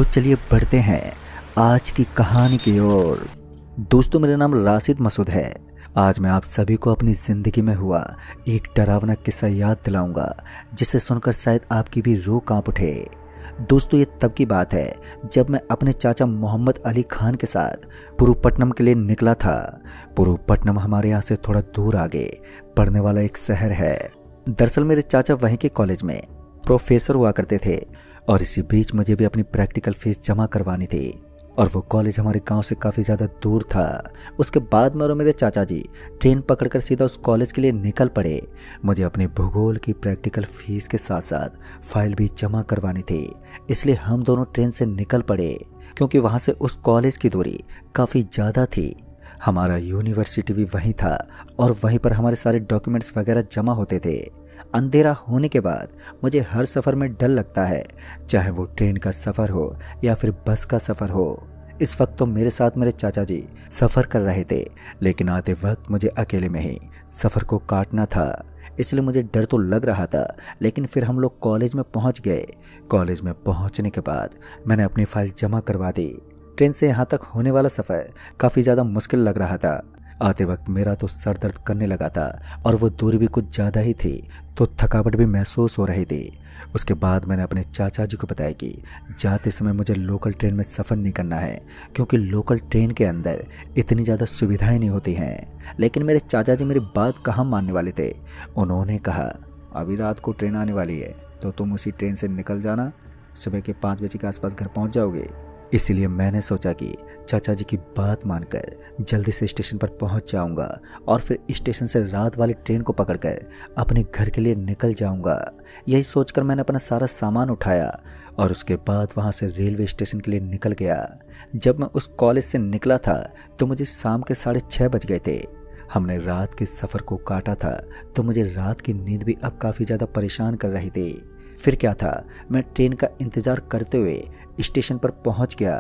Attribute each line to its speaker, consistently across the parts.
Speaker 1: तो चलिए बढ़ते हैं आज की कहानी की ओर। दोस्तों, मेरा नाम राशिद मसूद है। आज मैं आप सभी को अपनी ज़िंदगी में हुआ एक डरावना किस्सा याद दिलाऊंगा, जिसे सुनकर शायद आपकी भी रूह कांप उठे। दोस्तों, ये तब की बात है जब मैं अपने चाचा मोहम्मद अली खान के साथ पुरुपट्टनम के लिए निकला था। पुरुपट्टनम हमारे यहाँ से थोड़ा दूर आगे पड़ने वाला एक शहर है। दरअसल मेरे चाचा वहीं के कॉलेज में प्रोफेसर हुआ करते थे और इसी बीच मुझे भी अपनी प्रैक्टिकल फीस जमा करवानी थी और वो कॉलेज हमारे गांव से काफ़ी ज़्यादा दूर था। उसके बाद मैं और मेरे चाचा जी ट्रेन पकड़कर सीधा उस कॉलेज के लिए निकल पड़े। मुझे अपने भूगोल की प्रैक्टिकल फीस के साथ साथ फाइल भी जमा करवानी थी, इसलिए हम दोनों ट्रेन से निकल पड़े क्योंकि वहाँ से उस कॉलेज की दूरी काफ़ी ज़्यादा थी। हमारा यूनिवर्सिटी भी वहीं था और वहीं पर हमारे सारे डॉक्यूमेंट्स वगैरह जमा होते थे। अंधेरा होने के बाद मुझे हर सफ़र में डर लगता है, चाहे वो ट्रेन का सफ़र हो या फिर बस का सफ़र हो। इस वक्त तो मेरे साथ मेरे चाचा जी सफ़र कर रहे थे, लेकिन आते वक्त मुझे अकेले में ही सफ़र को काटना था, इसलिए मुझे डर तो लग रहा था। लेकिन फिर हम लोग कॉलेज में पहुंच गए। कॉलेज में पहुंचने के बाद मैंने अपनी फ़ाइल जमा करवा दी। ट्रेन से यहाँ तक होने वाला सफ़र काफ़ी ज़्यादा मुश्किल लग रहा था। आते वक्त मेरा तो सर दर्द करने लगा था और वो दूरी भी कुछ ज़्यादा ही थी, तो थकावट भी महसूस हो रही थी। उसके बाद मैंने अपने चाचा जी को बताया कि जाते समय मुझे लोकल ट्रेन में सफ़र नहीं करना है, क्योंकि लोकल ट्रेन के अंदर इतनी ज़्यादा सुविधाएं नहीं होती हैं। लेकिन मेरे चाचा जी मेरी बात कहाँ मानने वाले थे। उन्होंने कहा, अभी रात को ट्रेन आने वाली है तो तुम उसी ट्रेन से निकल जाना, सुबह के 5 बजे के आसपास घर पहुँच जाओगे। इसीलिए मैंने सोचा कि चाचा जी की बात मानकर जल्दी से स्टेशन पर पहुंच जाऊंगा और फिर स्टेशन से रात वाली ट्रेन को पकड़कर अपने घर के लिए निकल जाऊंगा। यही सोचकर मैंने अपना सारा सामान उठाया और उसके बाद वहां से रेलवे स्टेशन के लिए निकल गया। जब मैं उस कॉलेज से निकला था तो मुझे शाम के 6:30 बज गए थे। हमने रात के सफ़र को काटा था तो मुझे रात की नींद भी अब काफ़ी ज़्यादा परेशान कर रही थी। फिर क्या था, मैं ट्रेन का इंतज़ार करते हुए स्टेशन पर पहुंच गया।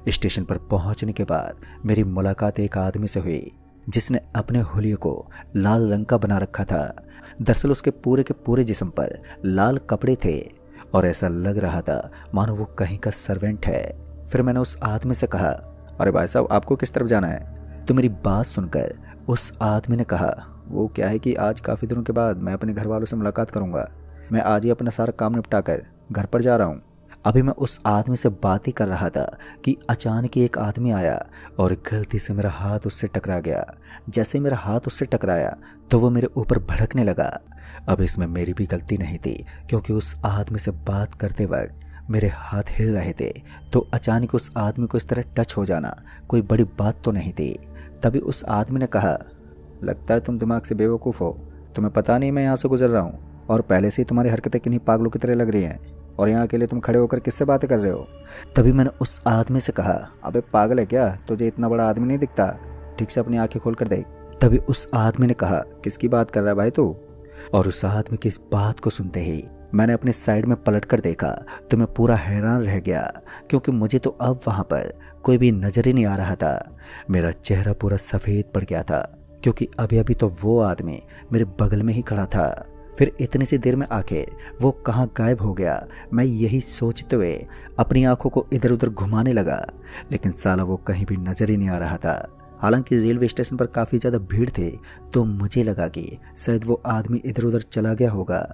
Speaker 1: स्टेशन पर पहुंचने के बाद मेरी मुलाकात एक आदमी से हुई जिसने अपने हुलिये को लाल रंग का बना रखा था। दरअसल उसके पूरे के पूरे जिस्म पर लाल कपड़े थे और ऐसा लग रहा था मानो वो कहीं का सर्वेंट है। फिर मैंने उस आदमी से कहा, अरे भाई साहब, आपको किस तरफ जाना है? तो मेरी बात सुनकर उस आदमी ने कहा, वो क्या है कि आज काफ़ी दिनों के बाद मैं अपने घर वालों से मुलाकात करूँगा। मैं आज ही अपना सारा काम निपटा कर घर पर जा रहा हूँ। अभी मैं उस आदमी से बात ही कर रहा था कि अचानक ही एक आदमी आया और गलती से मेरा हाथ उससे टकरा गया। जैसे मेरा हाथ उससे टकराया तो वो मेरे ऊपर भड़कने लगा। अब इसमें मेरी भी गलती नहीं थी, क्योंकि उस आदमी से बात करते वक्त मेरे हाथ हिल रहे थे, तो अचानक उस आदमी को इस तरह टच हो जाना कोई बड़ी बात तो नहीं थी। तभी उस आदमी ने कहा, लगता है तुम दिमाग से बेवकूफ़ हो, तुम्हें पता नहीं मैं यहाँ से गुजर रहा हूँ और पहले से ही तुम्हारी हरकतें किन्हीं पागलों की तरह लग रही हैं, और यहाँ अकेले तुम खड़े होकर किससे बातें कर रहे हो? तभी मैंने उस आदमी से कहा, अबे पागल है क्या? तुझे इतना बड़ा आदमी नहीं दिखता? ठीक से अपनी आंखें खोल कर देख। तभी उस आदमी ने कहा, किसकी बात कर रहा है भाई तू? और उस आदमी की इस बात को सुनते ही मैंने अपने साइड में पलट कर देखा तो मैं पूरा हैरान रह गया, क्योंकि मुझे तो अब वहाँ पर कोई भी नजर ही नहीं आ रहा था। मेरा चेहरा पूरा सफ़ेद पड़ गया था, क्योंकि अभी अभी तो वो आदमी मेरे बगल में ही खड़ा था। फिर इतनी सी देर में आखिर वो कहाँ गायब हो गया, मैं यही सोचते हुए अपनी आंखों को इधर उधर घुमाने लगा, लेकिन साला वो कहीं भी नजर ही नहीं आ रहा था। हालांकि रेलवे स्टेशन पर काफ़ी ज़्यादा भीड़ थी, तो मुझे लगा कि शायद वो आदमी इधर उधर चला गया होगा।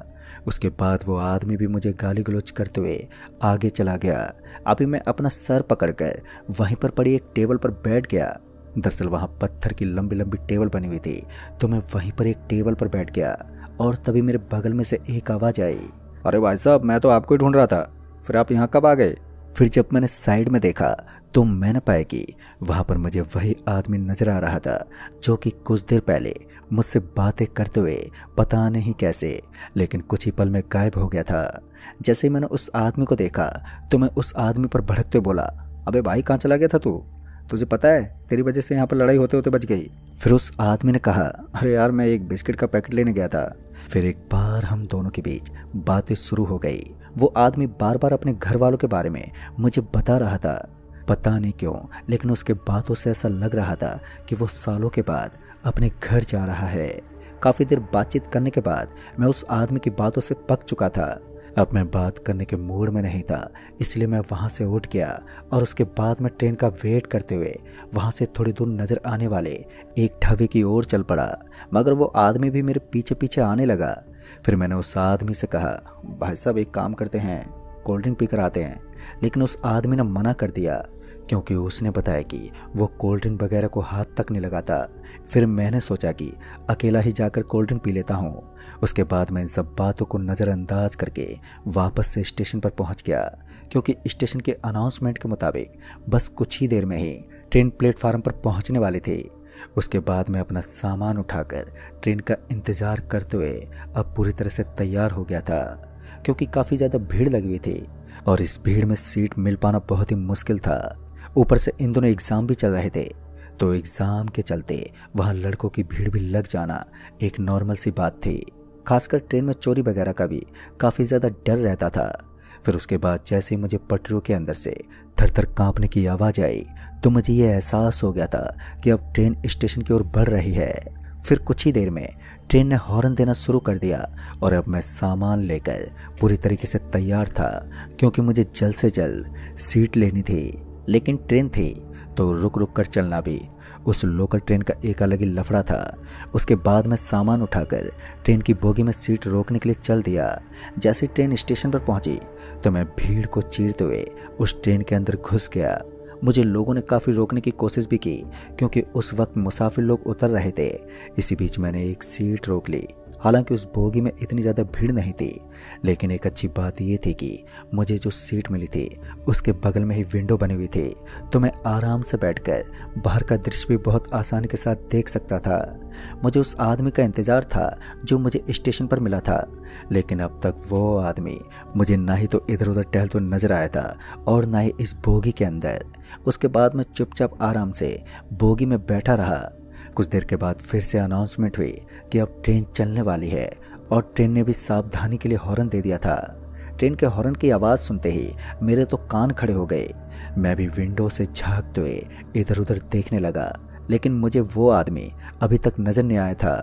Speaker 1: उसके बाद वो आदमी भी मुझे गाली गलौज करते हुए आगे चला गया। अभी मैं अपना सर पकड़कर वहीं पर पड़ी एक टेबल पर बैठ गया। दरअसल वहाँ पत्थर की लंबी लंबी टेबल बनी हुई थी, तो मैं वहीं पर एक टेबल पर बैठ गया और तभी मेरे बगल में से एक आवाज़ आई, अरे भाई साहब, मैं तो आपको ही ढूंढ रहा था, फिर आप यहाँ कब आ गए? फिर जब मैंने साइड में देखा तो मैंने पाया कि वहाँ पर मुझे वही आदमी नजर आ रहा था जो कि कुछ देर पहले मुझसे बातें करते हुए पता नहीं कैसे लेकिन कुछ ही पल में गायब हो गया था। जैसे ही मैंने उस आदमी को देखा तो मैं उस आदमी पर भड़कते बोला, अबे भाई, कहाँ चला गया था तू? तुझे पता है तेरी वजह से यहाँ पर लड़ाई होते होते बच गई। फिर उस आदमी ने कहा, अरे यार, मैं एक बिस्किट का पैकेट लेने गया था। फिर एक बार हम दोनों के बीच बातें शुरू हो गई। वो आदमी बार बार अपने घर वालों के बारे में मुझे बता रहा था। पता नहीं क्यों, लेकिन उसके बातों से ऐसा लग रहा था कि वो सालों के बाद अपने घर जा रहा है। काफ़ी देर बातचीत करने के बाद मैं उस आदमी की बातों से पक चुका था। अब मैं बात करने के मूड में नहीं था, इसलिए मैं वहाँ से उठ गया और उसके बाद मैं ट्रेन का वेट करते हुए वहाँ से थोड़ी दूर नज़र आने वाले एक ढाबे की ओर चल पड़ा, मगर वो आदमी भी मेरे पीछे पीछे आने लगा। फिर मैंने उस आदमी से कहा, भाई साहब एक काम करते हैं, कोल्ड ड्रिंक पीकर आते हैं। लेकिन उस आदमी ने मना कर दिया, क्योंकि उसने बताया कि वो कोल्ड ड्रिंक वगैरह को हाथ तक नहीं लगाता। फिर मैंने सोचा कि अकेला ही जाकर कोल्ड ड्रिंक पी लेता हूँ। उसके बाद मैं इन सब बातों को नज़रअंदाज करके वापस से स्टेशन पर पहुँच गया, क्योंकि स्टेशन के अनाउंसमेंट के मुताबिक बस कुछ ही देर में ही ट्रेन प्लेटफार्म पर पहुँचने वाली थी। उसके बाद मैं अपना सामान उठाकर ट्रेन का इंतज़ार करते हुए अब पूरी तरह से तैयार हो गया था, क्योंकि काफ़ी ज़्यादा भीड़ लगी हुई थी और इस भीड़ में सीट मिल पाना बहुत ही मुश्किल था। ऊपर से इन दोनों एग्ज़ाम भी चल रहे थे, तो एग्ज़ाम के चलते वहाँ लड़कों की भीड़ भी लग जाना एक नॉर्मल सी बात थी। खासकर ट्रेन में चोरी वगैरह का भी काफ़ी ज़्यादा डर रहता था। फिर उसके बाद जैसे ही मुझे पटरियों के अंदर से थर-थर कांपने की आवाज़ आई, तो मुझे ये एहसास हो गया था कि अब ट्रेन स्टेशन की ओर बढ़ रही है। फिर कुछ ही देर में ट्रेन ने हॉर्न देना शुरू कर दिया और अब मैं सामान लेकर पूरी तरीके से तैयार था, क्योंकि मुझे जल्द से जल्द सीट लेनी थी। लेकिन ट्रेन थी तो रुक रुक कर चलना भी उस लोकल ट्रेन का एक अलग ही लफड़ा था। उसके बाद मैं सामान उठाकर ट्रेन की बोगी में सीट रोकने के लिए चल दिया। जैसे ट्रेन स्टेशन पर पहुंची तो मैं भीड़ को चीरते हुए उस ट्रेन के अंदर घुस गया। मुझे लोगों ने काफ़ी रोकने की कोशिश भी की, क्योंकि उस वक्त मुसाफिर लोग उतर रहे थे। इसी बीच मैंने एक सीट रोक ली। हालांकि उस बोगी में इतनी ज़्यादा भीड़ नहीं थी, लेकिन एक अच्छी बात ये थी कि मुझे जो सीट मिली थी उसके बगल में ही विंडो बनी हुई थी, तो मैं आराम से बैठकर बाहर का दृश्य भी बहुत आसानी के साथ देख सकता था। मुझे उस आदमी का इंतज़ार था जो मुझे स्टेशन पर मिला था, लेकिन अब तक वो आदमी मुझे ना ही तो इधर उधर टहलते नजर आया था और ना ही इस बोगी के अंदर। उसके बाद मैं चुपचाप आराम से बोगी में बैठा रहा। कुछ देर के बाद फिर से अनाउंसमेंट हुई कि अब ट्रेन चलने वाली है, और ट्रेन ने भी सावधानी के लिए हॉर्न दे दिया था। ट्रेन के हॉर्न की आवाज़ सुनते ही मेरे तो कान खड़े हो गए। मैं भी विंडो से झांकते हुए इधर उधर देखने लगा, लेकिन मुझे वो आदमी अभी तक नज़र नहीं आया था।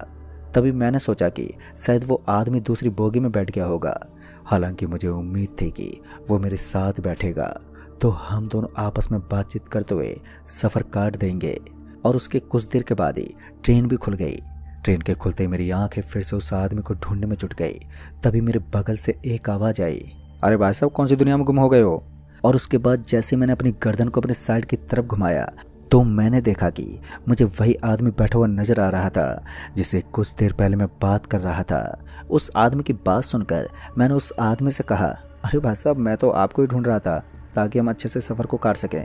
Speaker 1: तभी मैंने सोचा कि शायद वो आदमी दूसरी बोगी में बैठ गया होगा। हालांकि मुझे उम्मीद थी कि वो मेरे साथ बैठेगा, तो हम दोनों आपस में बातचीत करते हुए सफ़र काट देंगे। और उसके कुछ देर के बाद ही ट्रेन भी खुल गई। ट्रेन के खुलते ही मेरी आंखें फिर से उस आदमी को ढूंढने में जुट गई। तभी मेरे बगल से एक आवाज़ आई, अरे भाई साहब कौन सी दुनिया में गुम हो गए हो। और उसके बाद जैसे मैंने अपनी गर्दन को अपने साइड की तरफ घुमाया, तो मैंने देखा कि मुझे वही आदमी बैठा हुआ नजर आ रहा था जिसे कुछ देर पहले मैं बात कर रहा था। उस आदमी की बात सुनकर मैंने उस आदमी से कहा, अरे भाई साहब मैं तो आपको ही ढूंढ रहा था ताकि हम अच्छे से सफ़र को काट सकें।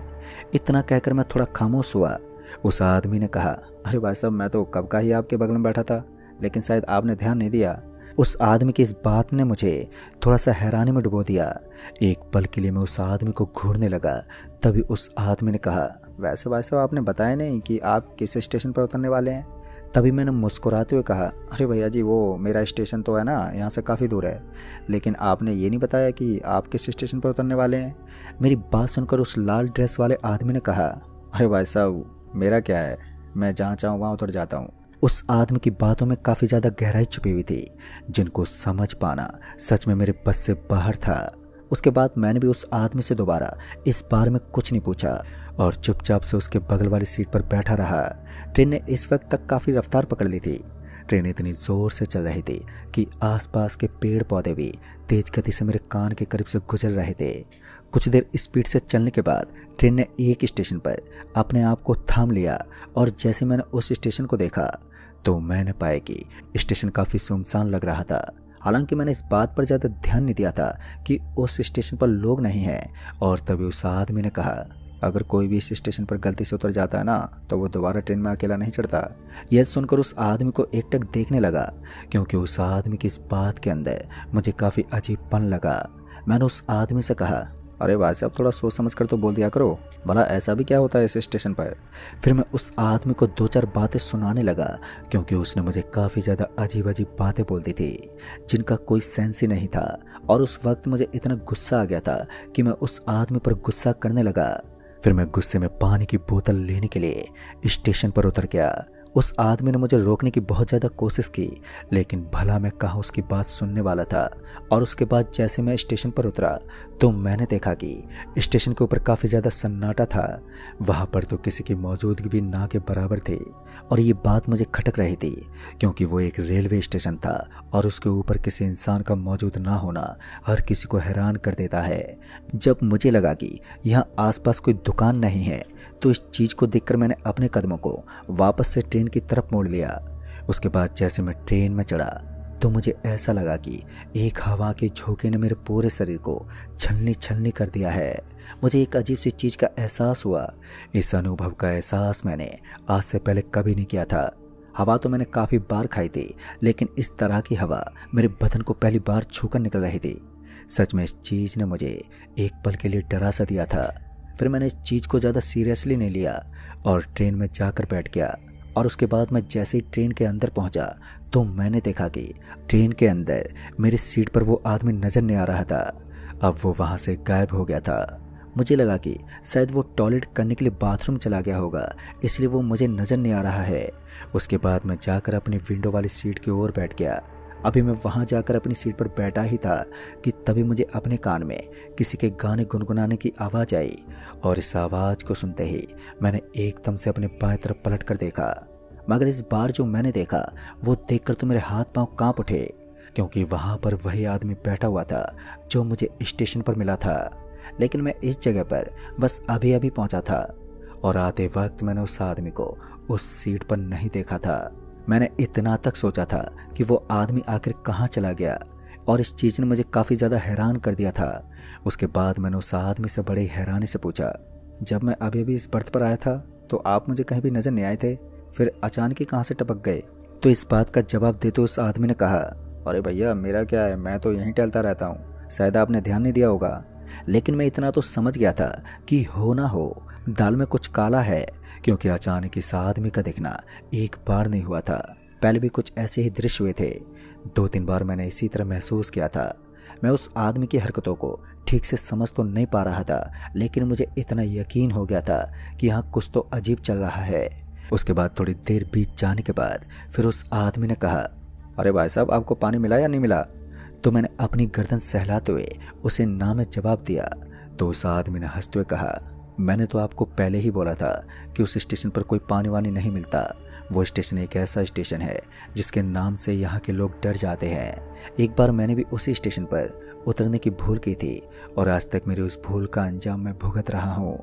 Speaker 1: इतना कहकर मैं थोड़ा खामोश हुआ। उस आदमी ने कहा, अरे भाई साहब मैं तो कब का ही आपके बगल में बैठा था, लेकिन शायद आपने ध्यान नहीं दिया। उस आदमी की इस बात ने मुझे थोड़ा सा हैरानी में डुबो दिया। एक पल के लिए मैं उस आदमी को घूरने लगा। तभी उस आदमी ने कहा, वैसे भाई साहब आपने बताया नहीं कि आप किस स्टेशन पर उतरने वाले हैं। तभी मैंने मुस्कुराते हुए कहा, अरे भैया जी वो मेरा स्टेशन तो है ना यहाँ से काफ़ी दूर है, लेकिन आपने ये नहीं बताया कि आप किस स्टेशन पर उतरने वाले हैं। मेरी बात सुनकर उस लाल ड्रेस वाले आदमी ने कहा, अरे भाई साहब मेरा क्या है, मैं जहाँ चाहूँ वहाँ उतर जाता हूँ। उस आदमी की बातों में काफ़ी ज़्यादा गहराई छुपी हुई थी, जिनको समझ पाना सच में मेरे बस से बाहर था। उसके बाद मैंने भी उस आदमी से दोबारा इस बारे में कुछ नहीं पूछा और चुपचाप से उसके बगल वाली सीट पर बैठा रहा। ट्रेन ने इस वक्त तक काफ़ी रफ्तार पकड़ ली थी। ट्रेन इतनी ज़ोर से चल रही थी कि आसपास के पेड़ पौधे भी तेज गति से मेरे कान के करीब से गुजर रहे थे। कुछ देर स्पीड से चलने के बाद ट्रेन ने एक स्टेशन पर अपने आप को थाम लिया, और जैसे मैंने उस स्टेशन को देखा तो मैंने पाया कि स्टेशन काफ़ी सुनसान लग रहा था। हालांकि मैंने इस बात पर ज़्यादा ध्यान नहीं दिया था कि उस स्टेशन पर लोग नहीं हैं। और तभी उस आदमी ने कहा, अगर कोई भी इस स्टेशन पर गलती से उतर जाता है ना, तो वो दोबारा ट्रेन में अकेला नहीं चढ़ता। यह सुनकर उस आदमी को एकटक देखने लगा, क्योंकि उस आदमी की इस बात के अंदर मुझे काफ़ी अजीबपन लगा। मैंने उस आदमी से कहा, अरे भाई साहब थोड़ा सोच समझ कर तो बोल दिया करो, भला ऐसा भी क्या होता है इस स्टेशन पर। फिर मैं उस आदमी को दो चार बातें सुनाने लगा, क्योंकि उसने मुझे काफ़ी ज़्यादा अजीब अजीब बातें बोल दी थी जिनका कोई सेंस ही नहीं था। और उस वक्त मुझे इतना गुस्सा आ गया था कि मैं उस आदमी पर गुस्सा करने लगा। फिर मैं गुस्से में पानी की बोतल लेने के लिए स्टेशन पर उतर गया। उस आदमी ने मुझे रोकने की बहुत ज़्यादा कोशिश की, लेकिन भला मैं कहाँ उसकी बात सुनने वाला था। और उसके बाद जैसे मैं स्टेशन पर उतरा तो मैंने देखा कि स्टेशन के ऊपर काफ़ी ज़्यादा सन्नाटा था। वहाँ पर तो किसी की मौजूदगी भी ना के बराबर थी। और ये बात मुझे खटक रही थी, क्योंकि वो एक रेलवे स्टेशन था और उसके ऊपर किसी इंसान का मौजूद ना होना हर किसी को हैरान कर देता है। जब मुझे लगा कि यहाँ आसपास कोई दुकान नहीं है, तो इस चीज़ को देखकर मैंने अपने कदमों को वापस से ट्रेन की तरफ मोड़ लिया। उसके बाद जैसे मैं ट्रेन में चढ़ा तो मुझे ऐसा लगा कि एक हवा के झोंके ने मेरे पूरे शरीर को छलनी छलनी कर दिया है। मुझे एक अजीब सी चीज़ का एहसास हुआ। इस अनुभव का एहसास मैंने आज से पहले कभी नहीं किया था। हवा तो मैंने काफ़ी बार खाई थी, लेकिन इस तरह की हवा मेरे बदन को पहली बार छूकर निकल रही थी। सच में इस चीज़ ने मुझे एक पल के लिए डरा सा दिया था। फिर मैंने इस चीज़ को ज़्यादा सीरियसली नहीं लिया और ट्रेन में जाकर बैठ गया। और उसके बाद मैं जैसे ही ट्रेन के अंदर पहुंचा तो मैंने देखा कि ट्रेन के अंदर मेरी सीट पर वो आदमी नज़र नहीं आ रहा था। अब वो वहाँ से गायब हो गया था। मुझे लगा कि शायद वो टॉयलेट करने के लिए बाथरूम चला गया होगा, इसलिए वो मुझे नज़र नहीं आ रहा है। उसके बाद मैं जाकर अपनी विंडो वाली सीट की ओर बैठ गया। अभी मैं वहाँ जाकर अपनी सीट पर बैठा ही था कि तभी मुझे अपने कान में किसी के गाने गुनगुनाने की आवाज़ आई। और इस आवाज़ को सुनते ही मैंने एकदम से अपने बाएं तरफ पलट कर देखा। मगर इस बार जो मैंने देखा वो देखकर तो मेरे हाथ पांव कांप उठे, क्योंकि वहाँ पर वही आदमी बैठा हुआ था जो मुझे स्टेशन पर मिला था। लेकिन मैं इस जगह पर बस अभी अभी पहुँचा था और आते वक्त मैंने उस आदमी को उस सीट पर नहीं देखा था। मैंने इतना तक सोचा था कि वो आदमी आखिर कहाँ चला गया, और इस चीज़ ने मुझे काफ़ी ज़्यादा हैरान कर दिया था। उसके बाद मैंने उस आदमी से बड़ी हैरानी से पूछा, जब मैं अभी अभी इस बर्थ पर आया था तो आप मुझे कहीं भी नज़र नहीं आए थे, फिर अचानक ही कहाँ से टपक गए? तो इस बात का जवाब देते उस आदमी ने कहा, अरे भैया मेरा क्या है, मैं तो यहीं टहलता रहता हूँ, शायद आपने ध्यान नहीं दिया होगा। लेकिन मैं इतना तो समझ गया था कि हो ना हो दाल में कुछ काला है, क्योंकि अचानक इस आदमी का दिखना एक बार नहीं हुआ था। पहले भी कुछ ऐसे ही दृश्य हुए थे। 2-3 बार मैंने इसी तरह महसूस किया था। मैं उस आदमी की हरकतों को ठीक से समझ तो नहीं पा रहा था, लेकिन मुझे इतना यकीन हो गया था कि यहाँ कुछ तो अजीब चल रहा है। उसके बाद थोड़ी देर बीत जाने के बाद फिर उस आदमी ने कहा, अरे भाई साहब आपको पानी मिला या नहीं मिला? तो मैंने अपनी गर्दन सहलाते हुए उसे ना में जवाब दिया। तो उस आदमी ने हंसते हुए कहा, मैंने तो आपको पहले ही बोला था कि उस स्टेशन पर कोई पानी वानी नहीं मिलता। वो स्टेशन एक ऐसा स्टेशन है जिसके नाम से यहाँ के लोग डर जाते हैं। एक बार मैंने भी उसी स्टेशन पर उतरने की भूल की थी और आज तक मेरी उस भूल का अंजाम मैं भुगत रहा हूँ।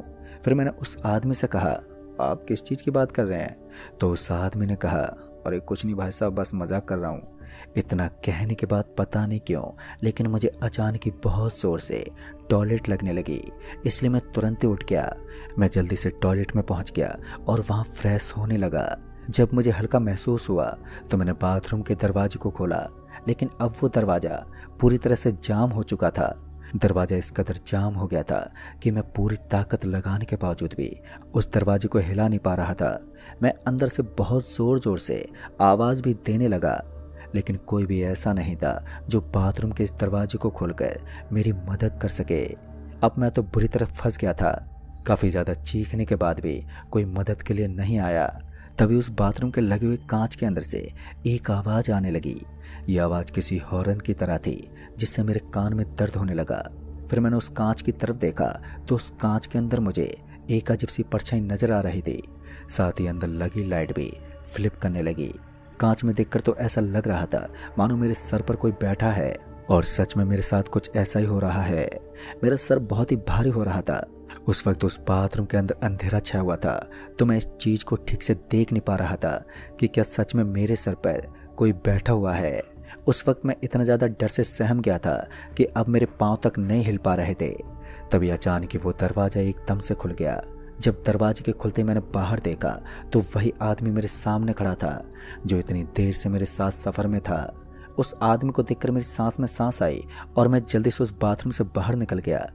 Speaker 1: फिर मैंने उस आदमी से कहा, आप किस चीज़ की बात कर रहे हैं? तो उस आदमी ने कहा, अरे कुछ नहीं भाई साहब, बस मजाक कर रहा हूँ। इतना कहने के बाद पता नहीं क्यों, लेकिन मुझे अचानक ही बहुत ज़ोर से टॉयलेट लगने लगी, इसलिए मैं तुरंत ही उठ गया। मैं जल्दी से टॉयलेट में पहुंच गया और वहां फ्रेश होने लगा। जब मुझे हल्का महसूस हुआ तो मैंने बाथरूम के दरवाजे को खोला, लेकिन अब वो दरवाज़ा पूरी तरह से जाम हो चुका था। दरवाज़ा इस कदर जाम हो गया था कि मैं पूरी ताकत लगाने के बावजूद भी उस दरवाजे को हिला नहीं पा रहा था। मैं अंदर से बहुत ज़ोर ज़ोर से आवाज़ भी देने लगा, लेकिन कोई भी ऐसा नहीं था जो बाथरूम के इस दरवाजे को खोलकर मेरी मदद कर सके। अब मैं तो बुरी तरह फंस गया था। काफ़ी ज़्यादा चीखने के बाद भी कोई मदद के लिए नहीं आया। तभी उस बाथरूम के लगे हुए कांच के अंदर से एक आवाज़ आने लगी। ये आवाज़ किसी हॉर्न की तरह थी, जिससे मेरे कान में दर्द होने लगा। फिर मैंने उस कांच की तरफ देखा तो उस कांच के अंदर मुझे एक अजीब सी परछाई नजर आ रही थी। साथ ही अंदर लगी लाइट भी फ्लिप करने लगी। कांच में देखकर तो ऐसा लग रहा था मानो मेरे सर पर कोई बैठा है, और सच में मेरे साथ कुछ ऐसा ही हो रहा है। मेरा सर बहुत ही भारी हो रहा था। उस वक्त उस बाथरूम के अंदर अंधेरा छाया हुआ था, तो मैं इस चीज़ को ठीक से देख नहीं पा रहा था कि क्या सच में मेरे सर पर कोई बैठा हुआ है। उस वक्त मैं इतना ज़्यादा डर से सहम गया था कि अब मेरे पाँव तक नहीं हिल पा रहे थे। तभी अचानक वो दरवाज़ा एकदम से खुल गया। जब दरवाजे के खुलते मैंने बाहर देखा तो वही आदमी मेरे सामने खड़ा था जो इतनी देर से मेरे साथ सफ़र में था। उस आदमी को देखकर मेरी सांस में सांस आई और मैं जल्दी से उस बाथरूम से बाहर निकल गया।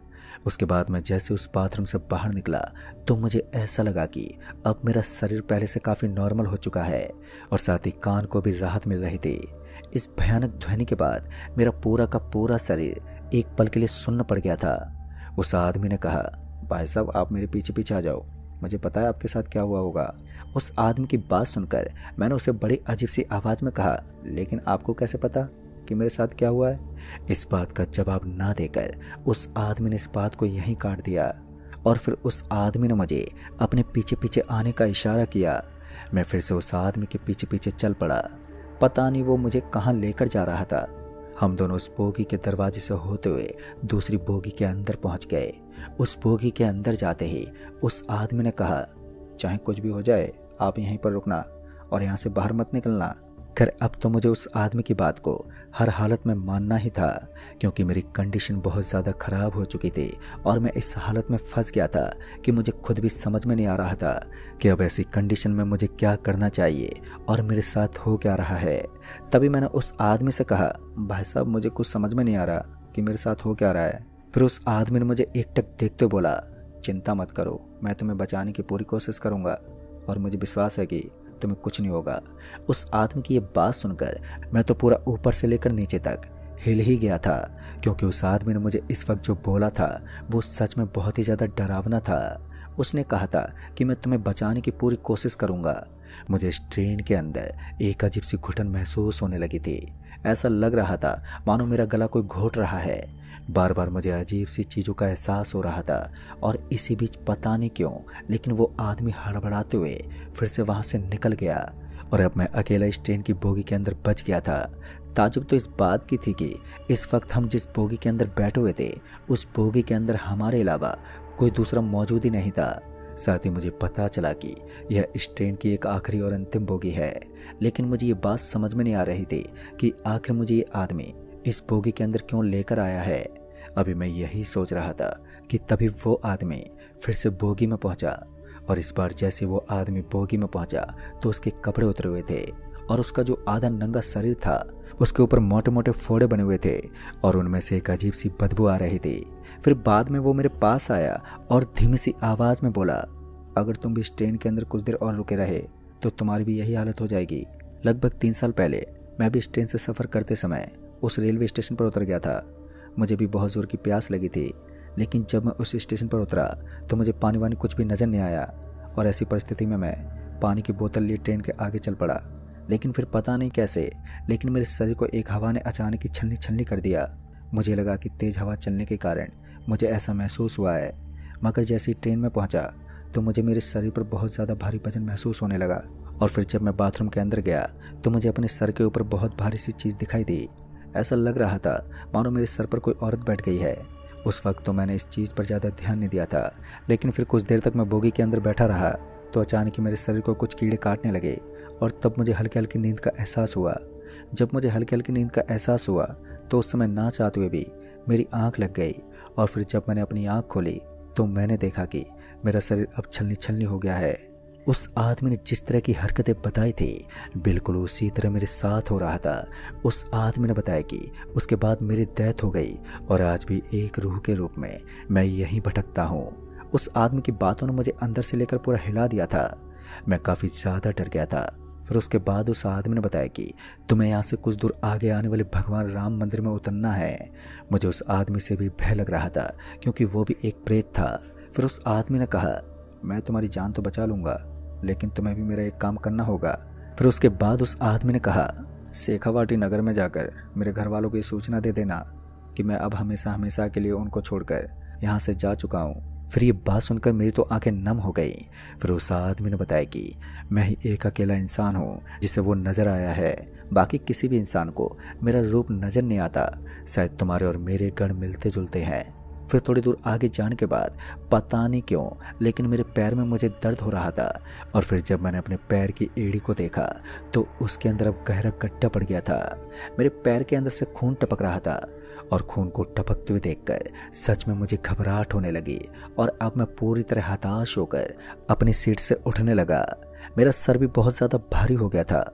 Speaker 1: उसके बाद मैं जैसे उस बाथरूम से बाहर निकला तो मुझे ऐसा लगा कि अब मेरा शरीर पहले से काफ़ी नॉर्मल हो चुका है और साथ ही कान को भी राहत मिल रही थी। इस भयानक ध्वनि के बाद मेरा पूरा का पूरा शरीर एक पल के लिए सुन्न पड़ गया था। उस आदमी ने कहा, भाई साहब आप मेरे पीछे पीछे आ जाओ, मुझे पता है आपके साथ क्या हुआ होगा। उस आदमी की बात सुनकर मैंने उसे बड़ी अजीब सी आवाज़ में कहा, लेकिन आपको कैसे पता कि मेरे साथ क्या हुआ है? इस बात का जवाब ना देकर उस आदमी ने इस बात को यहीं काट दिया और फिर उस आदमी ने मुझे अपने पीछे पीछे आने का इशारा किया। मैं फिर से उस आदमी के पीछे पीछे चल पड़ा। पता नहीं वो मुझे कहाँ लेकर जा रहा था। हम दोनों उस बोगी के दरवाजे से होते हुए दूसरी बोगी के अंदर पहुंच गए। उस बोगी के अंदर जाते ही उस आदमी ने कहा, चाहे कुछ भी हो जाए आप यहीं पर रुकना और यहाँ से बाहर मत निकलना। खैर अब तो मुझे उस आदमी की बात को हर हालत में मानना ही था, क्योंकि मेरी कंडीशन बहुत ज़्यादा ख़राब हो चुकी थी और मैं इस हालत में फंस गया था कि मुझे खुद भी समझ में नहीं आ रहा था कि अब ऐसी कंडीशन में मुझे क्या करना चाहिए और मेरे साथ हो क्या रहा है। तभी मैंने उस आदमी से कहा, भाई साहब मुझे कुछ समझ में नहीं आ रहा कि मेरे साथ हो क्या रहा है। फिर उस आदमी ने मुझे एकटक देखते बोला, चिंता मत करो, मैं तुम्हें बचाने की पूरी कोशिश करूँगा और मुझे विश्वास है कि तुम्हें कुछ नहीं होगा। उस आदमी की ये बात सुनकर मैं तो पूरा ऊपर से लेकर नीचे तक हिल ही गया था, क्योंकि उस आदमी ने मुझे इस वक्त जो बोला था वो सच में बहुत ही ज़्यादा डरावना था। उसने कहा था कि मैं तुम्हें बचाने की पूरी कोशिश करूँगा। मुझे इस ट्रेन के अंदर एक अजीब सी घुटन महसूस होने लगी थी। ऐसा लग रहा था मानो मेरा गला कोई घोट रहा है। बार बार मुझे अजीब सी चीज़ों का एहसास हो रहा था और इसी बीच पता नहीं क्यों लेकिन वो आदमी हड़बड़ाते हुए फिर से वहाँ से निकल गया और अब मैं अकेला इस ट्रेन की बोगी के अंदर बच गया था। ताजुब तो इस बात की थी कि इस वक्त हम जिस बोगी के अंदर बैठे हुए थे उस बोगी के अंदर हमारे अलावा कोई दूसरा मौजूद ही नहीं था। साथ ही मुझे पता चला कि यह इस ट्रेन की एक आखिरी और अंतिम बोगी है, लेकिन मुझे ये बात समझ में नहीं आ रही थी कि आखिर मुझे ये आदमी इस बोगी के अंदर क्यों लेकर आया है। अभी मैं यही सोच रहा था कि तभी वो आदमी फिर से बोगी में पहुंचा और इस बार जैसे वो आदमी बोगी में पहुंचा तो उसके कपड़े उतरे हुए थे और उसका जो आधा नंगा शरीर था उसके ऊपर मोटे मोटे फोड़े बने हुए थे और उनमें से एक अजीब सी बदबू आ रही थी। फिर बाद में वो मेरे पास आया और धीमी सी आवाज़ में बोला, अगर तुम भी इस ट्रेन के अंदर कुछ देर और रुके रहे तो तुम्हारी भी यही हालत हो जाएगी। लगभग 3 साल पहले मैं भी इस ट्रेन से सफ़र करते समय उस रेलवे स्टेशन पर उतर गया था। मुझे भी बहुत ज़ोर की प्यास लगी थी, लेकिन जब मैं उस स्टेशन पर उतरा तो मुझे पानी वानी कुछ भी नज़र नहीं आया और ऐसी परिस्थिति में मैं पानी की बोतल लिए ट्रेन के आगे चल पड़ा। लेकिन फिर पता नहीं कैसे लेकिन मेरे शरीर को एक हवा ने अचानक ही छलनी छलनी कर दिया। मुझे लगा कि तेज़ हवा चलने के कारण मुझे ऐसा महसूस हुआ है, मगर जैसे ही ट्रेन में पहुंचा तो मुझे मेरे शरीर पर बहुत ज़्यादा भारी वजन महसूस होने लगा और फिर जब मैं बाथरूम के अंदर गया तो मुझे अपने सर के ऊपर बहुत भारी सी चीज़ दिखाई दी। ऐसा लग रहा था मानो मेरे सर पर कोई औरत बैठ गई है। उस वक्त तो मैंने इस चीज़ पर ज़्यादा ध्यान नहीं दिया था, लेकिन फिर कुछ देर तक मैं बोगी के अंदर बैठा रहा तो अचानक ही मेरे शरीर को कुछ कीड़े काटने लगे और तब मुझे हल्की हल्की नींद का एहसास हुआ। जब मुझे हल्की हल्की नींद का एहसास हुआ तो उस समय ना चाहते हुए भी मेरी आँख लग गई और फिर जब मैंने अपनी आँख खोली तो मैंने देखा कि मेरा शरीर अब छलनी छलनी हो गया है। उस आदमी ने जिस तरह की हरकतें बताई थी बिल्कुल उसी तरह मेरे साथ हो रहा था। उस आदमी ने बताया कि उसके बाद मेरी डेथ हो गई और आज भी एक रूह के रूप में मैं यहीं भटकता हूँ। उस आदमी की बातों ने मुझे अंदर से लेकर पूरा हिला दिया था। मैं काफ़ी ज़्यादा डर गया था। फिर उसके बाद उस आदमी ने बताया कि तुम्हें यहाँ से कुछ दूर आगे आने वाले भगवान राम मंदिर में उतरना है। मुझे उस आदमी से भी भय लग रहा था क्योंकि वो भी एक प्रेत था। फिर उस आदमी ने कहा, मैं तुम्हारी जान तो बचा लूँगा, लेकिन तुम्हें भी मेरा एक काम करना होगा। फिर उसके बाद उस आदमी ने कहा, शेखावाटी नगर में जाकर मेरे घर वालों को ये सूचना दे देना कि मैं अब हमेशा हमेशा के लिए उनको छोड़कर यहाँ से जा चुका हूँ। फिर ये बात सुनकर मेरी तो आंखें नम हो गई। फिर उस आदमी ने बताया कि मैं ही एक अकेला इंसान हूँ जिसे वो नज़र आया है, बाकी किसी भी इंसान को मेरा रूप नज़र नहीं आता। शायद तुम्हारे और मेरे गण मिलते जुलते हैं। फिर थोड़ी दूर आगे जाने के बाद पता नहीं क्यों लेकिन मेरे पैर में मुझे दर्द हो रहा था और फिर जब मैंने अपने पैर की एड़ी को देखा तो उसके अंदर अब गहरा गड्ढा पड़ गया था। मेरे पैर के अंदर से खून टपक रहा था और खून को टपकते हुए देखकर सच में मुझे घबराहट होने लगी और अब मैं पूरी तरह हताश होकर अपनी सीट से उठने लगा। मेरा सर भी बहुत ज़्यादा भारी हो गया था।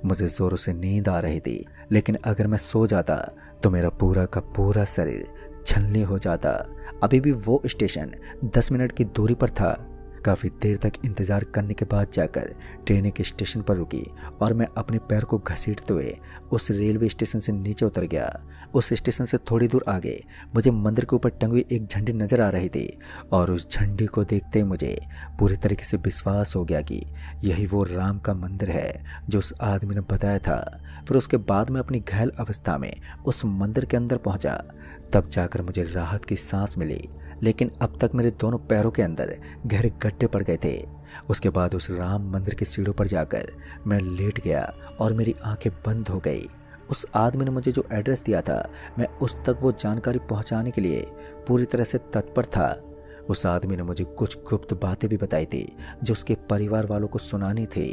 Speaker 1: मुझे ज़ोरों से नींद आ रही थी, लेकिन अगर मैं सो जाता तो मेरा पूरा का पूरा शरीर छलनी हो जाता। अभी भी वो स्टेशन 10 मिनट की दूरी पर था। काफ़ी देर तक इंतज़ार करने के बाद जाकर ट्रेन एक स्टेशन पर रुकी और मैं अपने पैर को घसीटते हुए उस रेलवे स्टेशन से नीचे उतर गया। उस स्टेशन से थोड़ी दूर आगे मुझे मंदिर के ऊपर टंगी हुई एक झंडी नजर आ रही थी और उस झंडी को देखते ही मुझे पूरी तरीके से विश्वास हो गया कि यही वो राम का मंदिर है जो उस आदमी ने बताया था। फिर उसके बाद मैं अपनी घायल अवस्था में उस मंदिर के अंदर पहुंचा। तब जाकर मुझे राहत की सांस मिली, लेकिन अब तक मेरे दोनों पैरों के अंदर गहरे गड्ढे पड़ गए थे। उसके बाद उस राम मंदिर की सीढ़ियों पर जाकर मैं लेट गया और मेरी आंखें बंद हो गई। उस आदमी ने मुझे जो एड्रेस दिया था, मैं उस तक वो जानकारी पहुंचाने के लिए पूरी तरह से तत्पर था। उस आदमी ने मुझे कुछ गुप्त बातें भी बताई थी जो उसके परिवार वालों को सुनानी थी।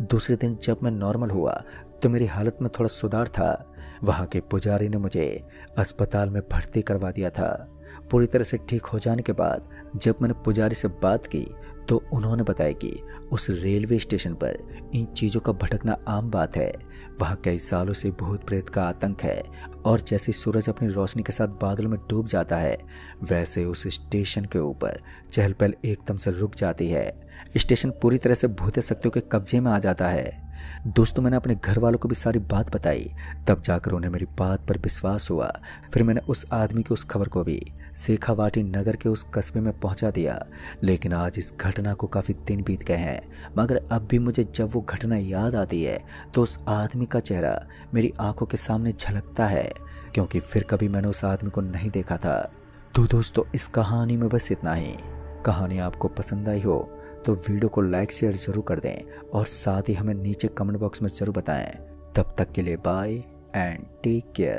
Speaker 1: दूसरे दिन जब मैं नॉर्मल हुआ तो मेरी हालत में थोड़ा सुधार था। वहाँ के पुजारी ने मुझे अस्पताल में भर्ती करवा दिया था। पूरी तरह से ठीक हो जाने के बाद जब मैंने पुजारी से बात की तो उन्होंने बताया कि उस रेलवे स्टेशन पर इन चीज़ों का भटकना आम बात है। वहाँ कई सालों से भूत प्रेत का आतंक है और जैसे सूरज अपनी रोशनी के साथ बादलों में डूब जाता है, वैसे उस स्टेशन के ऊपर चहल पहल एकदम से रुक जाती है। स्टेशन पूरी तरह से भूत शक्तियों के कब्जे में आ जाता है। दोस्तों, मैंने अपने घर वालों को भी सारी बात बताई, तब जाकर उन्हें मेरी बात पर विश्वास हुआ। फिर मैंने उस आदमी की उस खबर को भी शेखावाटी नगर के उस कस्बे में पहुंचा दिया। लेकिन आज इस घटना को काफ़ी दिन बीत गए हैं, मगर अब भी मुझे जब वो घटना याद आती है तो उस आदमी का चेहरा मेरी आंखों के सामने झलकता है, क्योंकि फिर कभी मैंने उस आदमी को नहीं देखा था। तो दोस्तों, इस कहानी में बस इतना ही। कहानी आपको पसंद आई हो तो वीडियो को लाइक शेयर जरूर कर दें और साथ ही हमें नीचे कमेंट बॉक्स में जरूर बताएं। तब तक के लिए बाय एंड टेक केयर।